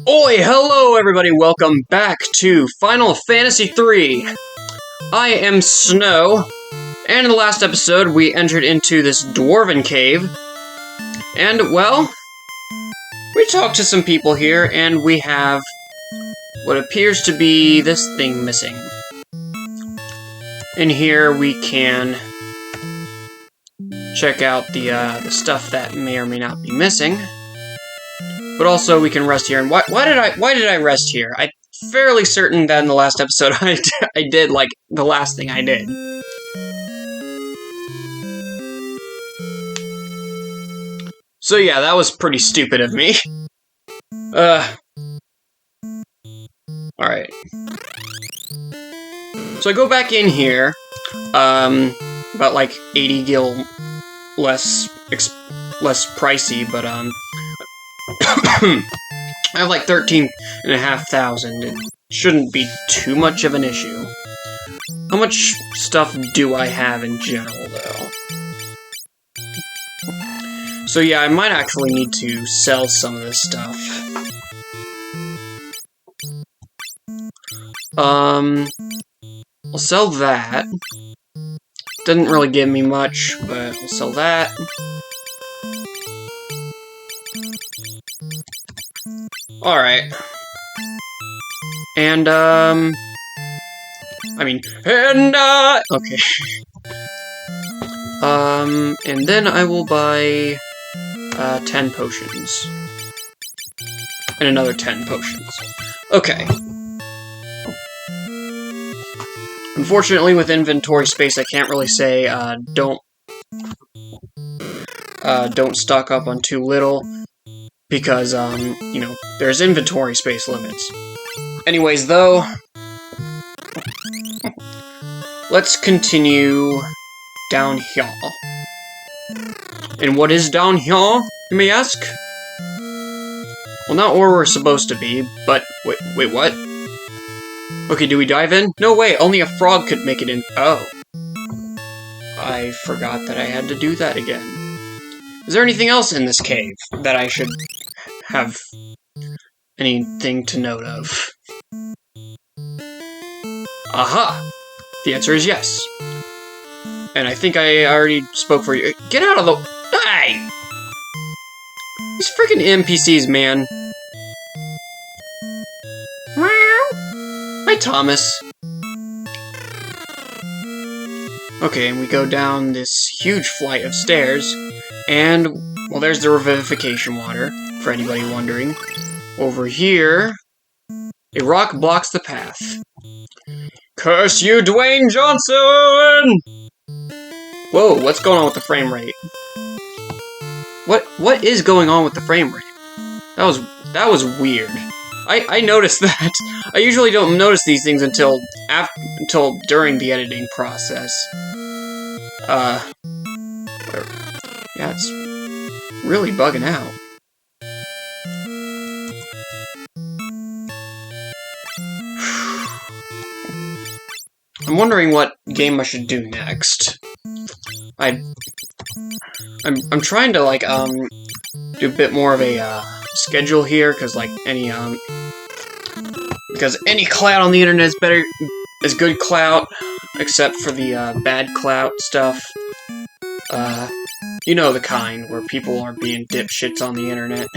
Oi, hello everybody, welcome back to Final Fantasy III. I am Snow, and in the last episode we entered into this dwarven cave, and well, we talked to some people here, and we have what appears to be this thing missing. In here we can check out the stuff that may or may not be missing. But also we can rest here. And why did I rest here? I'm fairly certain that in the last episode I did like the last thing I did. So yeah, that was pretty stupid of me. Alright. So I go back in here, about like 80 gil less pricey, but I have like 13,500. It shouldn't be too much of an issue. How much stuff do I have in general, though? So yeah, I might actually need to sell some of this stuff. I'll sell that. Doesn't really give me much, but I'll sell that. Alright. And, okay. And then I will buy, 10 potions. And another 10 potions. Okay. Unfortunately, with inventory space, I can't really say, don't stock up on too little. Because, you know, there's inventory space limits. Anyways, though, let's continue down here. And what is down here, you may ask? Well, not where we're supposed to be, but, wait, what? Okay, do we dive in? No way, only a frog could make it in. Oh. I forgot that I had to do that again. Is there anything else in this cave that I should have anything to note of? Aha! The answer is yes. And I think I already spoke for you. Get out of the... Hey! These freaking NPCs, man. Hi, Thomas. Okay, and we go down this huge flight of stairs, and, well, there's the revivification water, for anybody wondering. Over here, a rock blocks the path. Curse you, Dwayne Johnson! Whoa, what's going on with the frame rate? What is going on with the frame rate? That was weird. I noticed that. I usually don't notice these things until during the editing process. Yeah, it's really bugging out. I'm wondering what game I should do next. I'm trying to like do a bit more of a schedule here, because like any clout on the internet is good clout, except for the bad clout stuff. You know the kind where people are being dipshits on the internet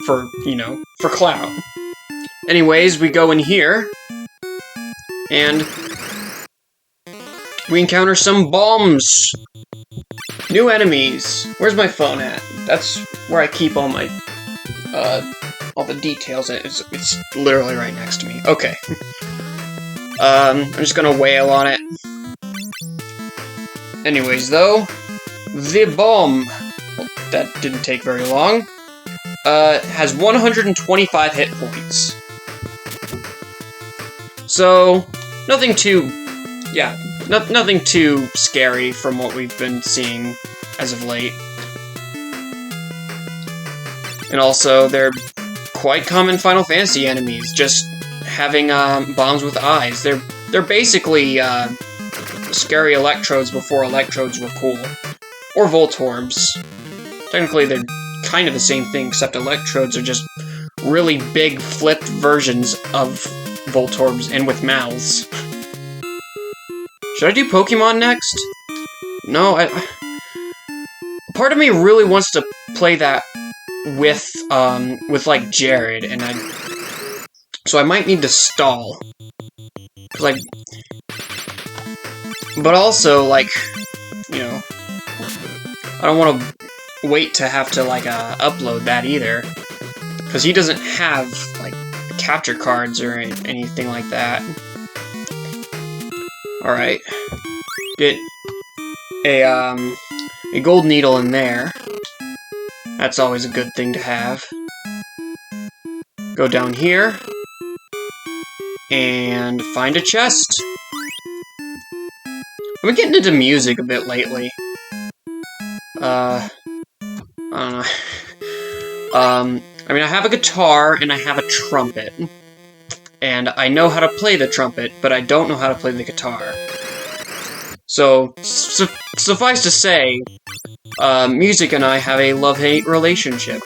for, you know, for clout. Anyways, we go in here and we encounter some bombs. New enemies. Where's my phone at? That's where I keep all my all the details. It's literally right next to me. Okay. I'm just gonna wail on it. Anyways, though, the bomb, well, that didn't take very long, has 125 hit points. So, nothing too scary from what we've been seeing as of late. And also, they're quite common Final Fantasy enemies, just having bombs with eyes. They're basically scary electrodes before electrodes were cool. Or Voltorbs. Technically, they're kind of the same thing, except electrodes are just really big flipped versions of Voltorbs and with mouths. Should I do Pokemon next? No, part of me really wants to play that with like Jared, and so I might need to stall. Like, but also, like, you know, I don't want to wait to have to, like, upload that either. Because he doesn't have, like, capture cards or anything like that. Alright. Get a gold needle in there. That's always a good thing to have. Go down here. And find a chest. I've been getting into music a bit lately. I don't know. I mean, I have a guitar and I have a trumpet. And I know how to play the trumpet, but I don't know how to play the guitar. So, suffice to say, music and I have a love-hate relationship.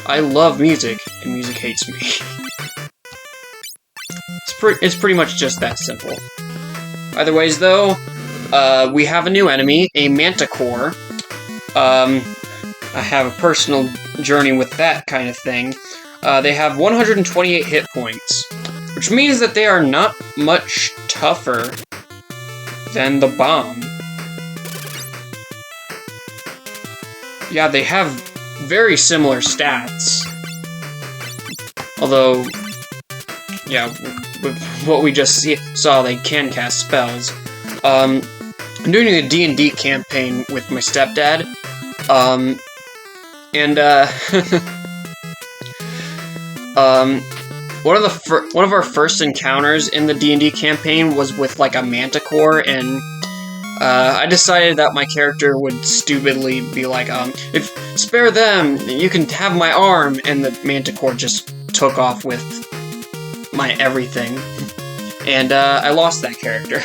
I love music, and music hates me. It's pretty much just that simple. Either ways, though, we have a new enemy, a Manticore. I have a personal journey with that kind of thing. They have 128 hit points, which means that they are not much tougher than the bomb. Yeah, they have very similar stats. Although, yeah, with what we just saw, they can cast spells. I'm doing a D&D campaign with my stepdad, one of our first encounters in the D&D campaign was with, like, a Manticore, and I decided that my character would stupidly be like, if spare them, you can have my arm, and the Manticore just took off with my everything, and I lost that character.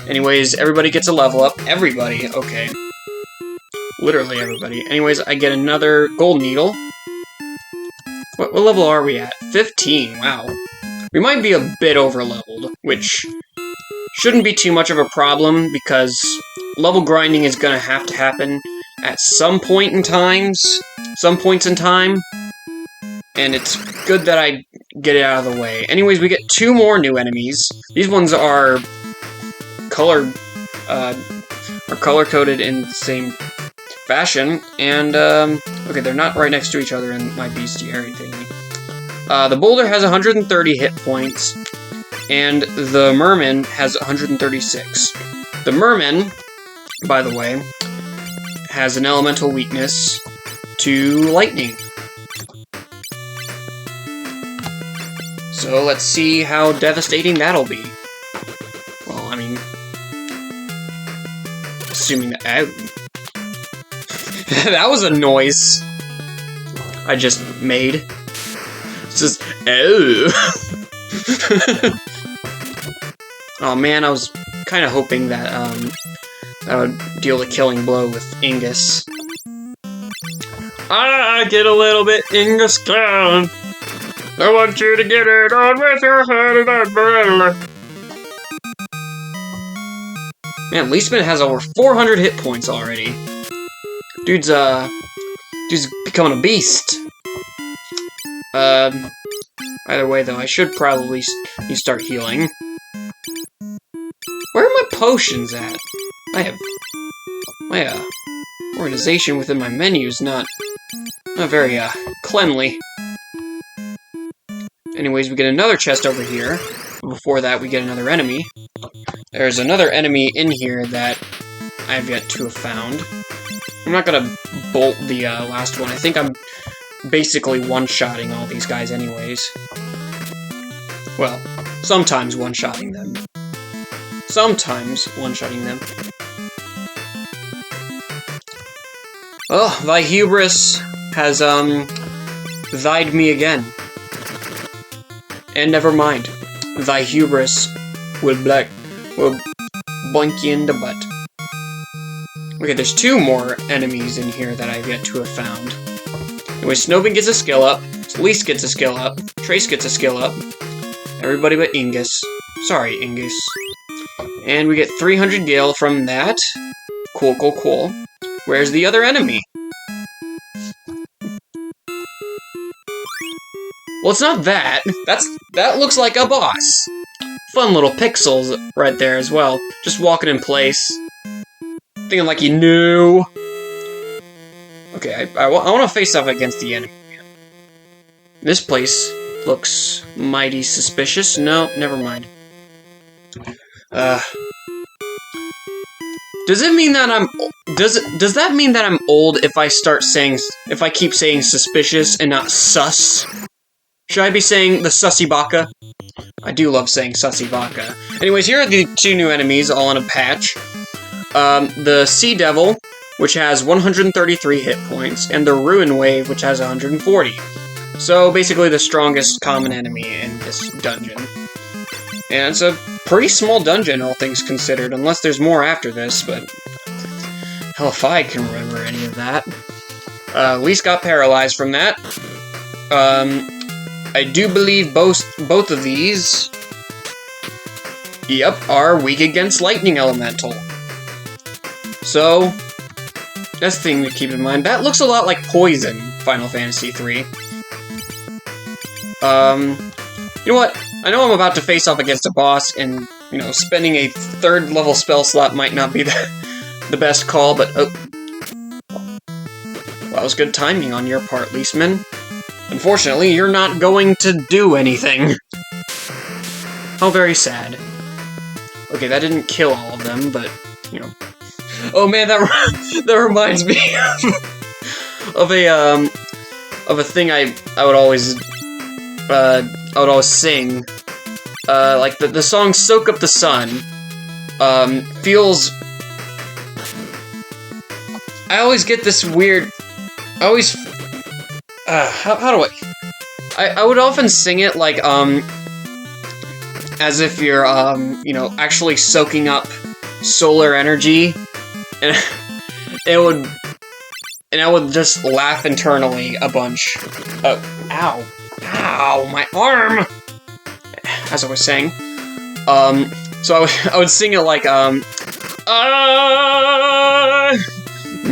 Anyways, everybody gets a level up. Everybody, okay. Literally everybody. Anyways, I get another gold needle. What level are we at? 15, wow. We might be a bit over-leveled, which shouldn't be too much of a problem, because level grinding is gonna have to happen at some points in time, and it's good that I get it out of the way. Anyways, we get 2 more new enemies. These ones are color-coded in the same fashion, and, okay, they're not right next to each other in my bestiary thingy. The boulder has 130 hit points, and the merman has 136. The merman, by the way, has an elemental weakness to lightning. So let's see how devastating that'll be. Well, I mean, assuming that... that was a noise I just made. It's just, oh. Oh man, I was kind of hoping that I would deal a killing blow with Ingus. I get a little bit Ingus down. I want you to get it on with your head and umbrella. Man, Leastman has over 400 hit points already. Dude's becoming a beast. Either way, though, I should probably start healing. Where are my potions at? I have... my, organization within my menu is not very, cleanly. Anyways, we get another chest over here. Before that, we get another enemy. There's another enemy in here that I've yet to have found. I'm not gonna bolt the last one. I think I'm basically one-shotting all these guys anyways. Well, sometimes one-shotting them. Sometimes one-shotting them. Oh, thy hubris has, thied me again. And never mind. Thy hubris will boink you in the butt. Okay, there's 2 more enemies in here that I've yet to have found. Anyway, Snowbin gets a skill up. Elise gets a skill up. Trace gets a skill up. Everybody but Ingus. Sorry, Ingus. And we get 300 Gale from that. Cool, cool, cool. Where's the other enemy? Well, it's not that. That looks like a boss. Fun little pixels right there as well. Just walking in place. Thinking like you knew. Okay, I want to face off against the enemy. This place looks mighty suspicious. No, never mind. Does it mean that I'm... Does that mean that I'm old if I keep saying suspicious and not sus? Should I be saying the sussy baka? I do love saying sussy baka. Anyways, here are the two new enemies, all in a patch. The Sea Devil, which has 133 hit points, and the Ruin Wave, which has 140. So, basically the strongest common enemy in this dungeon. And it's a pretty small dungeon, all things considered, unless there's more after this, but... hell if I can remember any of that. Elise got paralyzed from that. I do believe both of these... Yep, are weak against Lightning Elemental. So, that's the thing to keep in mind. That looks a lot like Poison, Final Fantasy III. You know what? I know I'm about to face off against a boss, and, you know, spending a 3rd level spell slot might not be the best call, but... Oh. Well, that was good timing on your part, Leastman. Unfortunately, you're not going to do anything. How very sad. Okay, that didn't kill all of them, but, you know... Oh man, that reminds me of a thing I would always sing. Like the song "Soak Up the Sun" feels. I always get this weird. I always. How do I would often sing it like as if you're you know, actually soaking up solar energy. And I would just laugh internally a bunch. Ow. Ow, my arm! As I was saying. So I would sing it like, I'm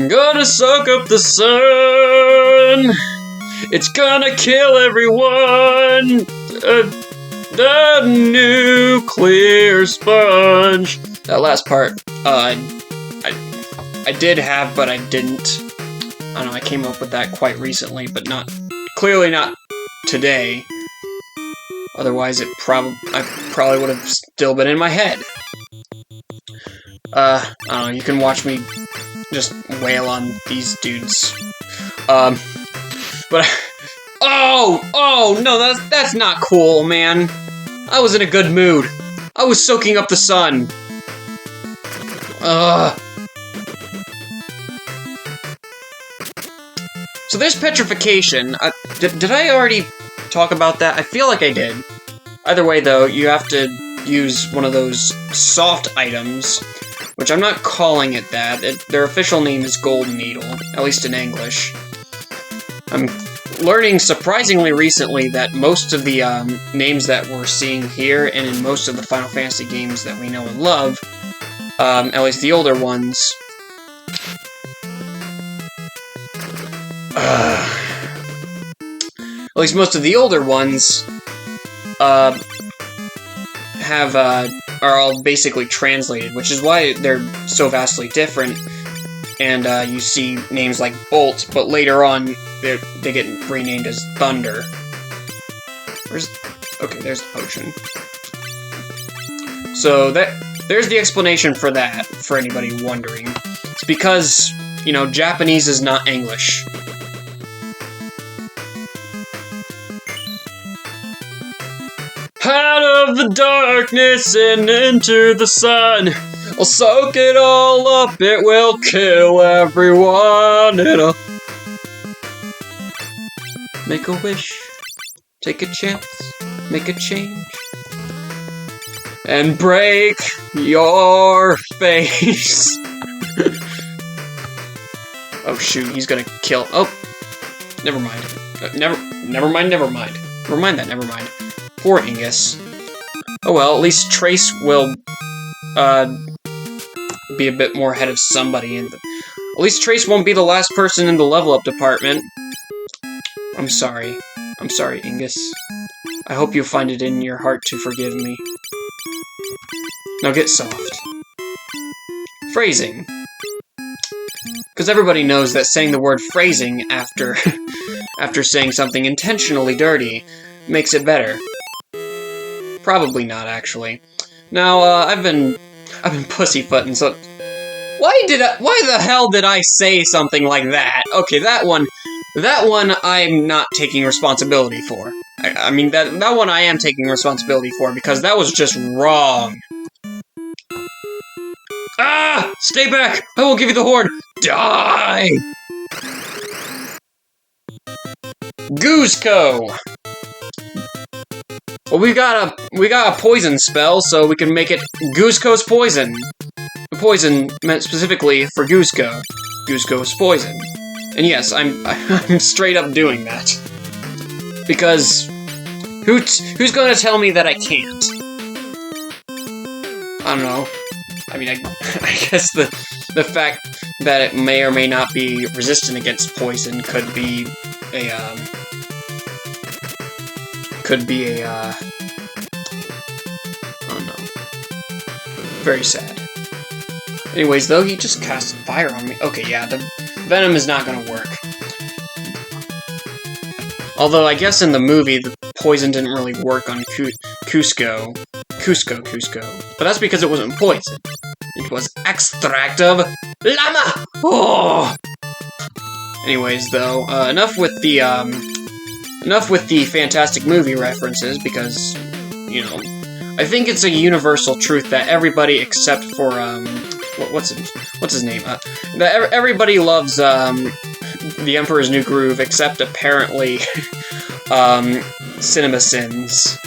gonna soak up the sun. It's gonna kill everyone. The nuclear sponge. That last part, I did have, but I didn't. I don't know, I came up with that quite recently, but clearly not today. Otherwise, I probably would have still been in my head. I don't know, you can watch me just wail on these dudes. But, oh, no, that's not cool, man. I was in a good mood. I was soaking up the sun. So there's petrification. Did I already talk about that? I feel like I did. Either way, though, you have to use one of those soft items, which I'm not calling it that. Their official name is Golden Needle, at least in English. I'm learning surprisingly recently that most of the names that we're seeing here, and in most of the Final Fantasy games that we know and love, at least the older ones, at least most of the older ones are all basically translated, which is why they're so vastly different. And you see names like Bolt, but later on they get renamed as Thunder. Okay, there's the potion. So there's the explanation for that, for anybody wondering. It's because, you know, Japanese is not English. Out of the darkness and into the sun, I'll soak it all up, it will kill everyone. It'll make a wish, take a chance, make a change, and break your face. Oh shoot, he's gonna kill. Oh, Never mind. Never mind. Never mind that. Never mind. Poor Ingus. Oh well, at least Trace will, be a bit more ahead of somebody. At least Trace won't be the last person in the level up department. I'm sorry. I'm sorry, Ingus. I hope you find it in your heart to forgive me. Now get soft. Phrasing. Because everybody knows that saying the word phrasing after after saying something intentionally dirty makes it better. Probably not, actually. Now, I've been pussyfooting, so why the hell did I say something like that? Okay, that one I'm not taking responsibility for. I mean, that one I am taking responsibility for, because that was just wrong. Ah! Stay back! I will give you the horn! Die! Guzco! Well, we got a poison spell, so we can make it Guzco's poison. The poison meant specifically for Guzco. Guzco's poison. And yes, I'm straight up doing that. Because who's gonna tell me that I can't? I don't know. I mean, I guess the fact that it may or may not be resistant against poison could be a I don't know. Very sad. Anyways, though, he just cast fire on me. Okay, yeah, the venom is not gonna work. Although, I guess in the movie, the poison didn't really work on Cusco. But that's because it wasn't poison. It was extract of llama! Oh! Anyways, though, enough with the fantastic movie references, because, you know, I think it's a universal truth that everybody except for, what's his name? That everybody loves, The Emperor's New Groove, except apparently, CinemaSins.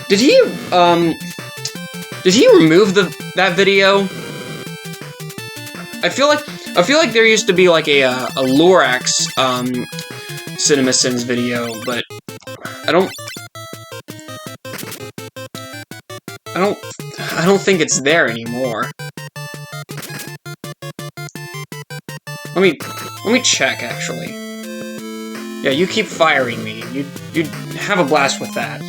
Did he remove that video? I feel like there used to be like a Lorax CinemaSins video, but I don't think it's there anymore. Let me check, actually. Yeah, you keep firing me. You have a blast with that.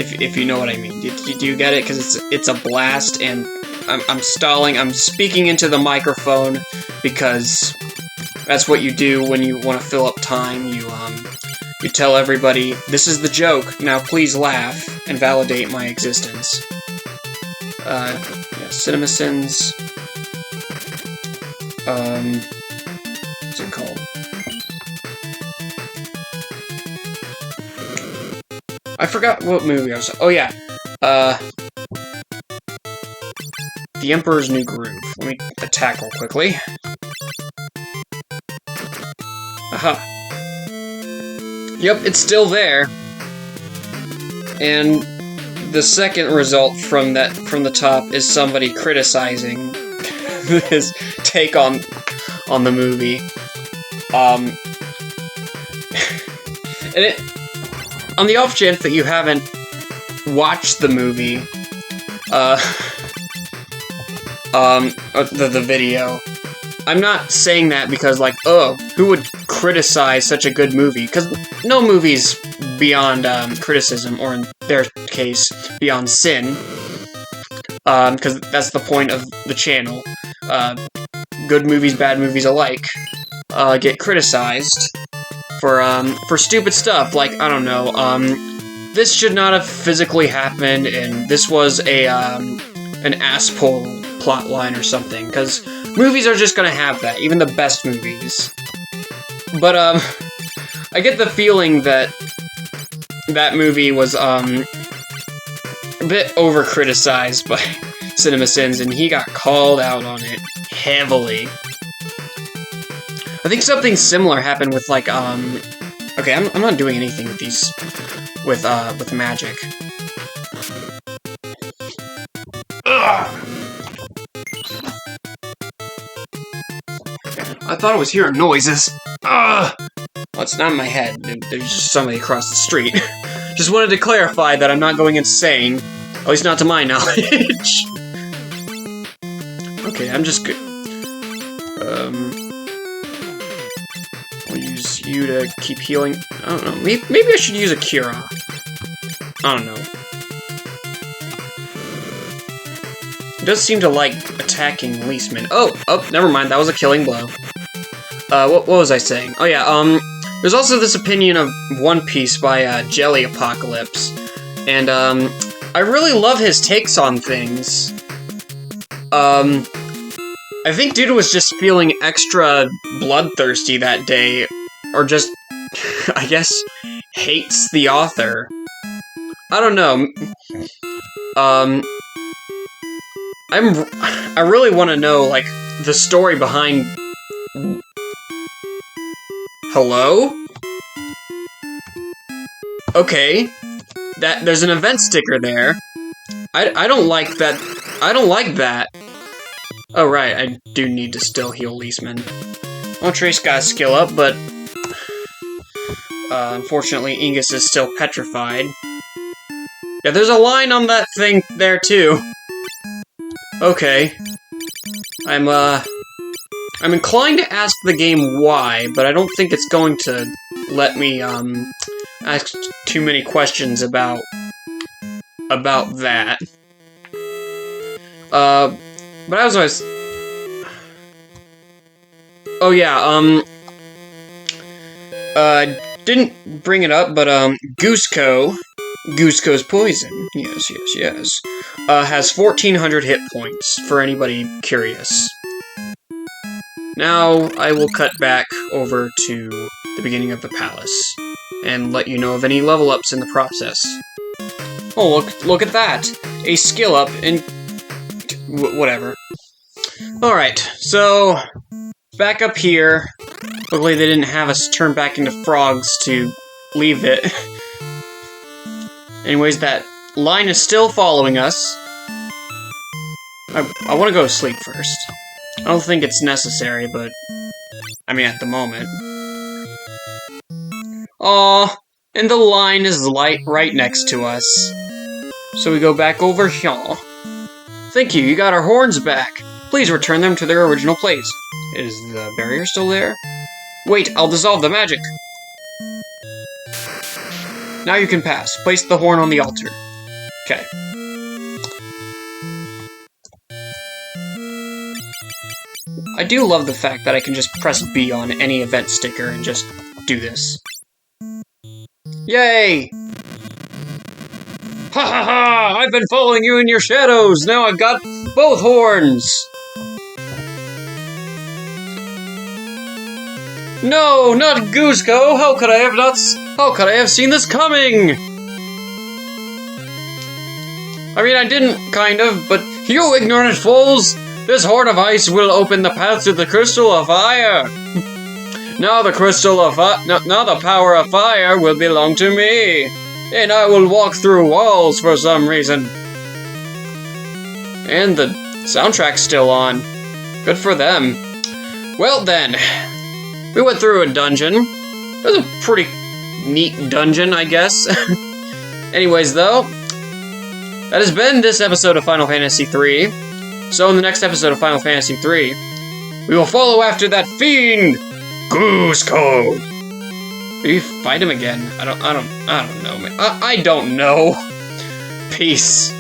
If you know what I mean. Do you get it? Because it's a blast, and I'm stalling. I'm speaking into the microphone because that's what you do when you want to fill up time. You tell everybody, this is the joke, now please laugh and validate my existence. Yeah, CinemaSins. What's it called? I forgot what movie I was. Oh yeah, The Emperor's New Groove. Let me attack real quickly. Aha. Yep, it's still there. And the second result from the top is somebody criticizing his take on the movie. And it, on the off chance that you haven't watched the movie, the video, I'm not saying that because, like, oh, who would criticize such a good movie? Because no movie's beyond criticism, or in their case, beyond sin. Because that's the point of the channel. Good movies, bad movies alike, get criticized for stupid stuff, like, I don't know, this should not have physically happened, and this was an asshole plotline or something, because movies are just gonna have that, even the best movies. But, I get the feeling that that movie was, a bit over-criticized by CinemaSins, and he got called out on it heavily. I think something similar happened with, like, okay, I'm not doing anything with these, with magic. Ugh! thought I was hearing noises. Ugh! Well, it's not in my head. There's just somebody across the street. Just wanted to clarify that I'm not going insane. At least not to my knowledge. Okay, I'm just good. I'll use you to keep healing. I don't know. Maybe I should use a Cura. I don't know. It does seem to like attacking Leastman. Oh, never mind. That was a killing blow. What was I saying? Oh yeah, there's also this opinion of One Piece by, Jelly Apocalypse. And, I really love his takes on things. I think dude was just feeling extra bloodthirsty that day. Or just, I guess, hates the author. I don't know. I really want to know, like, the story behind... Hello? Okay. There's an event sticker there. I don't like that. I don't like that. Oh, right, I do need to still heal Leastman. Well, Trace got a skill up, but... unfortunately, Ingus is still petrified. Yeah, there's a line on that thing there, too. Okay. I'm inclined to ask the game why, but I don't think it's going to let me, ask too many questions about that. But as I was... Oh yeah, didn't bring it up, but, Gooseco's poison, yes, has 1,400 hit points, for anybody curious. Now, I will cut back over to the beginning of the palace, and let you know of any level ups in the process. Oh, look at that! A skill up in... whatever. Alright, so... back up here. Luckily they didn't have us turn back into frogs to leave it. Anyways, that line is still following us. I want to go to sleep first. I don't think it's necessary, but... I mean, at the moment. Aw, and the line is right next to us. So we go back over here. Thank you got our horns back. Please return them to their original place. Is the barrier still there? Wait, I'll dissolve the magic. Now you can pass. Place the horn on the altar. Okay. I do love the fact that I can just press B on any event sticker and just do this. Yay! Ha ha ha! I've been following you in your shadows! Now I've got both horns! No, not Gooseco! How could I have seen this coming? I mean, I didn't, kind of, but you ignorant fools! This horn of ice will open the path to the crystal of fire! Now the power of fire will belong to me! And I will walk through walls for some reason. And the soundtrack's still on. Good for them. Well then, we went through a dungeon. It was a pretty neat dungeon, I guess. Anyways, though, that has been this episode of Final Fantasy III. So in the next episode of Final Fantasy III, we will follow after that fiend, Gooseco. Maybe fight him again. I don't know, man. I don't know. Peace.